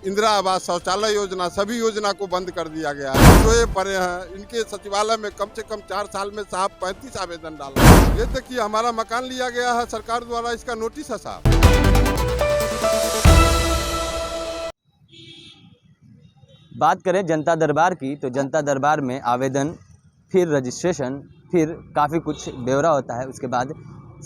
इंदिरा आवास, शौचालय योजना, सभी योजना को बंद कर दिया गया है। जो ये पड़े हैं इनके सचिवालय में कम से कम 4 साल में साहब 35 आवेदन डाला। ये देखिए हमारा मकान लिया गया है सरकार द्वारा, इसका नोटिस है साहब। बात करें जनता दरबार की, तो जनता दरबार में आवेदन, फिर रजिस्ट्रेशन, फिर काफ़ी कुछ ब्यौरा होता है। उसके बाद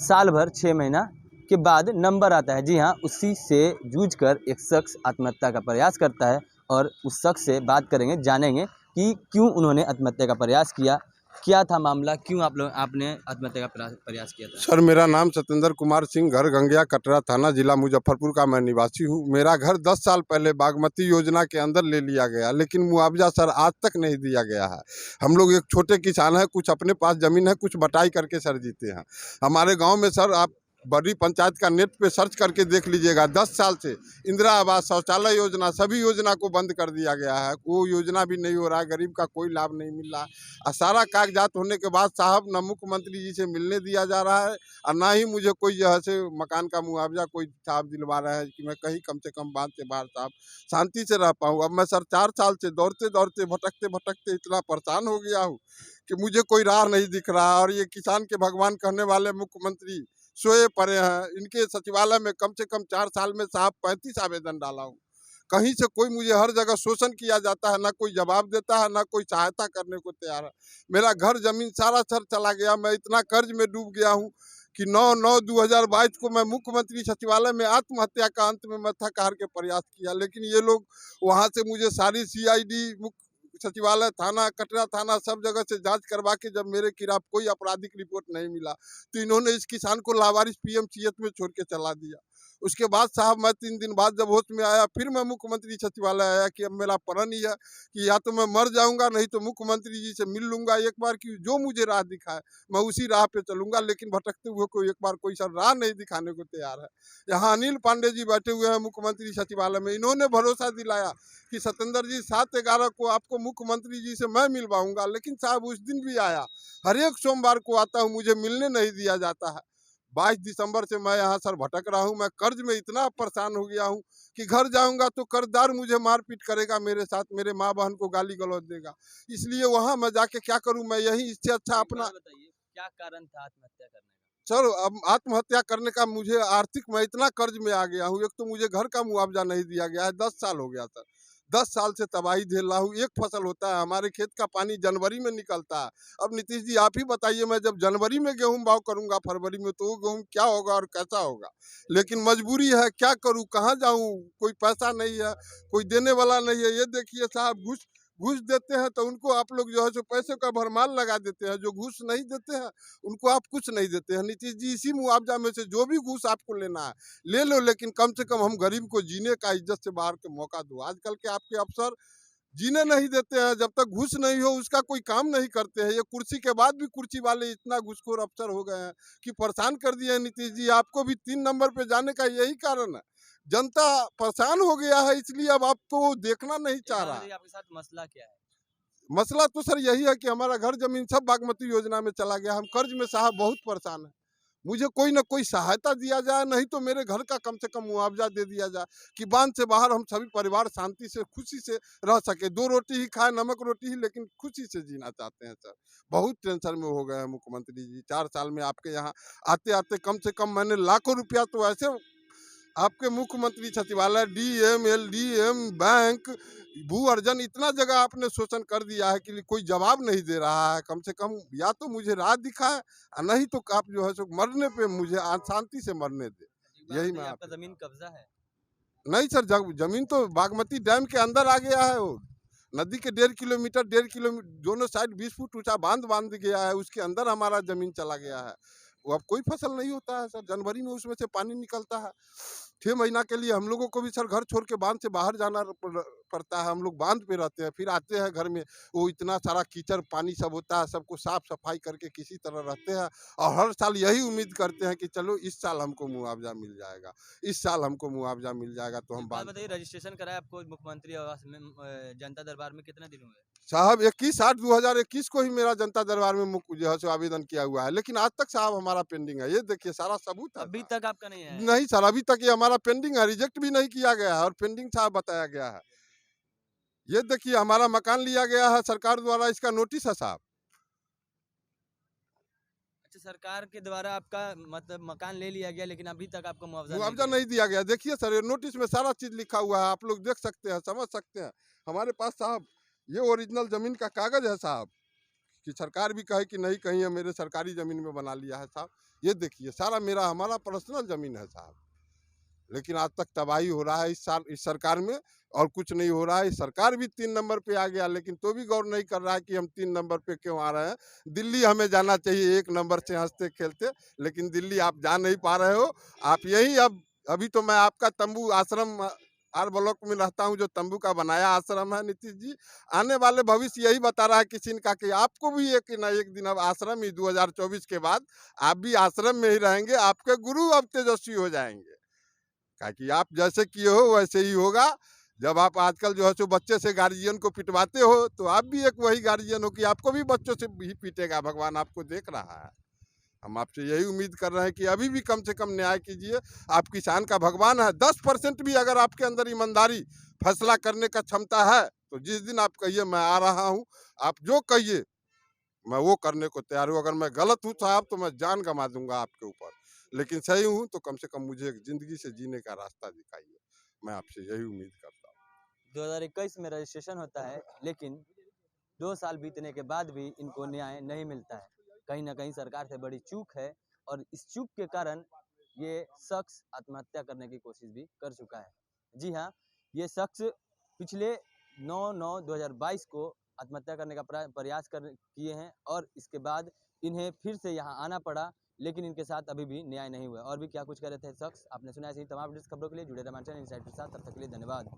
साल भर 6 महीना के बाद नंबर आता है। जी हाँ, उसी से जूझकर एक शख्स आत्महत्या का प्रयास करता है और उस शख्स से बात करेंगे, जानेंगे कि क्यों उन्होंने आत्महत्या का प्रयास किया, क्या था मामला, क्यों आपने आत्महत्या का प्रयास किया था। सर मेरा नाम सत्येंद्र कुमार सिंह, घर गंगिया कटरा थाना जिला मुजफ्फरपुर का मैं निवासी हूँ। मेरा घर 10 साल पहले बागमती योजना के अंदर ले लिया गया, लेकिन मुआवजा सर आज तक नहीं दिया गया है। हम लोग एक छोटे किसान हैं, कुछ अपने पास ज़मीन है, कुछ बटाई करके सर जीते हैं। हमारे गाँव में सर आप बड़ी पंचायत का नेट पे सर्च करके देख लीजिएगा, 10 साल से इंदिरा आवास, शौचालय योजना, सभी योजना को बंद कर दिया गया है। वो योजना भी नहीं हो रहा है, गरीब का कोई लाभ नहीं मिल रहा है। सारा कागजात होने के बाद साहब न मुख्यमंत्री जी से मिलने दिया जा रहा है और ना ही मुझे कोई जो है से मकान का मुआवजा कोई साहब दिलवा रहा है कि मैं कहीं कम से कम बांध से बाहर साहब शांति से रह पाऊँ। अब मैं सर 4 साल से दौड़ते दौड़ते भटकते भटकते इतना परेशान हो गया हूँ कि मुझे कोई राह नहीं दिख रहा। और ये किसान के भगवान कहने वाले मुख्यमंत्री सोए पड़े हैं। इनके सचिवालय में कम से कम 4 साल में साहब 35 आवेदन डाला हूँ। कहीं से कोई मुझे हर जगह शोषण किया जाता है, ना कोई जवाब देता है, ना कोई सहायता करने को तैयार है। मेरा घर जमीन सारा सर चला गया। मैं इतना कर्ज में डूब गया हूँ कि 9/9/2022 को मैं मुख्यमंत्री सचिवालय में आत्महत्या का अंत में मैं थक हार के प्रयास किया, लेकिन ये लोग वहाँ से मुझे सारी CID सचिवालय, थाना, कटरा थाना, सब जगह से जांच करवा के जब मेरे खिलाफ कोई आपराधिक रिपोर्ट नहीं मिला तो इन्होंने इस किसान को लावारिस PMCH में छोड़ के चला दिया। उसके बाद साहब मैं 3 दिन बाद जब होश में आया, फिर मैं मुख्यमंत्री सचिवालय आया कि अब मेरा प्रण ही है कि या तो मैं मर जाऊंगा, नहीं तो मुख्यमंत्री जी से मिल लूंगा एक बार, कि जो मुझे राह दिखाए मैं उसी राह पे चलूंगा। लेकिन भटकते हुए को एक बार कोई सर राह नहीं दिखाने को तैयार है। यहाँ अनिल पांडे जी बैठे हुए हैं मुख्यमंत्री सचिवालय में, इन्होंने भरोसा दिलाया कि सत्येंद्र जी 7/11 को आपको मुख्यमंत्री जी से मैं मिलवाऊंगा। लेकिन साहब उस दिन भी आया, हर एक सोमवार को आता हूँ, मुझे मिलने नहीं दिया जाता है। 22 दिसंबर से मैं यहाँ सर भटक रहा हूँ। मैं कर्ज में इतना परेशान हो गया हूँ कि घर जाऊंगा तो कर्जदार मुझे मारपीट करेगा, मेरे साथ मेरे माँ बहन को गाली गलौज देगा। इसलिए वहाँ मैं जाके क्या करूँ, मैं यही इससे अच्छा अपना। बताइए क्या कारण था आत्महत्या करने का। सर अब आत्महत्या करने का मुझे आर्थिक, मैं इतना कर्ज में आ गया हूँ। एक तो मुझे घर का मुआवजा नहीं दिया गया है, 10 साल हो गया सर। 10 साल से तबाही झेल रहा हूँ। एक फसल होता है, हमारे खेत का पानी जनवरी में निकलता है। अब नीतीश जी आप ही बताइए, मैं जब जनवरी में गेहूं भाव करूंगा फरवरी में, तो वो गेहूं क्या होगा और कैसा होगा। लेकिन मजबूरी है, क्या करूं, कहाँ जाऊं, कोई पैसा नहीं है, कोई देने वाला नहीं है। ये देखिए साहब, घूस घूस देते हैं तो उनको आप लोग जो है सो पैसे का भरमार लगा देते हैं। जो घूस नहीं देते हैं उनको आप कुछ नहीं देते हैं। नीतीश जी इसी मुआवजा में से जो भी घूस आपको लेना है ले लो, लेकिन कम से कम हम गरीब को जीने का, इज्जत से बाहर के मौका दो। आजकल के आपके अफसर जीने नहीं देते हैं, जब तक घूस नहीं हो उसका कोई काम नहीं करते हैं। ये कुर्सी के बाद भी कुर्सी वाले इतना घूसखोर अफसर हो गए हैं कि परेशान कर दिए हैं नीतीश जी। आपको भी 3 नंबर पे जाने का यही कारण है, जनता परेशान हो गया है, इसलिए अब आपको देखना नहीं चाह रहा। आपके साथ मसला क्या है। मसला तो सर यही है कि हमारा घर जमीन सब बागमती योजना में चला गया। हम कर्ज में साहब बहुत परेशान है। मुझे कोई ना कोई सहायता दिया जाए, नहीं तो मेरे घर का कम से कम मुआवजा दे दिया जाए कि बांध से बाहर हम सभी परिवार शांति से खुशी से रह सके। 2 रोटी ही खाए, नमक रोटी ही, लेकिन खुशी से जीना चाहते हैं सर। बहुत टेंशन में हो गए हैं मुख्यमंत्री जी। 4 साल में आपके यहाँ आते आते कम से कम मैंने लाखों रुपया तो ऐसे आपके मुख्यमंत्री सचिवालय, DM, LDM, बैंक, भू अर्जन, इतना जगह आपने शोषण कर दिया है कि कोई जवाब नहीं दे रहा है। कम से कम या तो मुझे राह दिखाए, नहीं तो आप जो है सो मरने पे मुझे शांति से मरने दे। यही मैं आपका जमीन कब्जा है। नहीं सर, जमीन तो बागमती डैम के अंदर आ गया है। वो नदी के 1.5 किलोमीटर दोनों साइड 20 फुट ऊंचा बांध गया है, उसके अंदर हमारा जमीन चला गया है। वो अब कोई फसल नहीं होता है सर। जनवरी में उसमें से पानी निकलता है। 6 महीना के लिए हम लोगों को भी सर घर छोड़ के बांध से बाहर जाना पड़ता है। हम लोग बांध पे रहते हैं, फिर आते हैं घर में, वो इतना सारा कीचड़ पानी सब होता है, सबको साफ सफाई करके किसी तरह रहते हैं। और हर साल यही उम्मीद करते हैं कि चलो इस साल हमको मुआवजा मिल जाएगा, इस साल हमको मुआवजा मिल जाएगा तो हम बांध। बताइए रजिस्ट्रेशन कराया आपको मुख्यमंत्री आवास में जनता दरबार में कितने दिन हुए। साहब 21/8/2021 को ही मेरा जनता दरबार में जो है सो आवेदन किया हुआ है, लेकिन आज तक साहब हमारा पेंडिंग है। ये देखिए सारा सबूत है। अभी तक आपका नहीं है। नहीं सर, अभी तक ये हमारा हमारा पेंडिंग है, रिजेक्ट भी नहीं किया गया है और पेंडिंग था बताया गया है। ये देखिए हमारा मकान लिया गया है सरकार द्वारा, इसका नोटिस है साहब। अच्छा, सरकार के द्वारा आपका मतलब मकान ले लिया गया, लेकिन अभी तक आपको मुआवजा नहीं मुआवजा दिया नहीं दिया गया। देखिए सर, ये नोटिस में सारा चीज लिखा हुआ है, आप लोग देख सकते हैं, समझ सकते हैं। हमारे पास साहब ये ओरिजिनल जमीन का कागज है साहब, कि सरकार भी कहे कि नहीं कहीं है मेरे सरकारी जमीन में बना लिया है साहब। ये देखिए सारा मेरा हमारा पर्सनल जमीन है साहब, लेकिन आज तक तबाही हो रहा है इस साल इस सरकार में, और कुछ नहीं हो रहा है। सरकार भी 3 नंबर पे आ गया, लेकिन तो भी गौर नहीं कर रहा है कि हम 3 नंबर पे क्यों आ रहे हैं। दिल्ली हमें जाना चाहिए 1 नंबर से हंसते खेलते, लेकिन दिल्ली आप जा नहीं पा रहे हो। आप यही अब अभी तो मैं आपका तंबू आश्रम आर ब्लॉक में रहता हूँ, जो तंबू का बनाया आश्रम है नीतीश जी। आने वाले भविष्य यही बता रहा है किसी का कि आपको भी एक ना एक दिन अब आश्रम ही 2024 के बाद आप भी आश्रम में ही रहेंगे। आपके गुरु अब तेजस्वी हो जाएंगे, ताकि आप जैसे किए हो वैसे ही होगा। जब आप आजकल जो है सो बच्चे से गार्जियन को पिटवाते हो, तो आप भी एक वही गार्जियन हो कि आपको भी बच्चों से ही पीटेगा। भगवान आपको देख रहा है। हम आपसे यही उम्मीद कर रहे हैं कि अभी भी कम से कम न्याय कीजिए। आप किसान का भगवान है। 10% भी अगर आपके अंदर ईमानदारी फैसला करने का क्षमता है, तो जिस दिन आप कहिए मैं आ रहा हूँ, आप जो कहिए मैं वो करने को तैयार हूँ। अगर मैं गलत हूँ साहब तो मैं जान गंवा दूंगा आपके ऊपर, लेकिन सही हूँ तो कम से कम मुझे एक जिंदगी से जीने का रास्ता दिखाइए। मैं आपसे यही उम्मीद करता हूँ। 2021 में रजिस्ट्रेशन होता है, लेकिन 2 साल बीतने के बाद भी इनको न्याय नहीं मिलता है। कहीं ना कहीं सरकार से बड़ी चूक है, और इस चूक के कारण ये शख्स आत्महत्या करने की कोशिश भी कर चुका है। जी हाँ, ये शख्स पिछले 9/9/2022 को आत्महत्या करने का प्रयास किए हैं, और इसके बाद इन्हें फिर से यहाँ आना पड़ा, लेकिन इनके साथ अभी भी न्याय नहीं हुआ। और भी क्या कुछ कह रहे थे शख्स, आपने सुना। ऐसी तमाम खबरों के लिए जुड़े रहिए हमारे चैनल इनसाइड के साथ। तब तक के लिए धन्यवाद।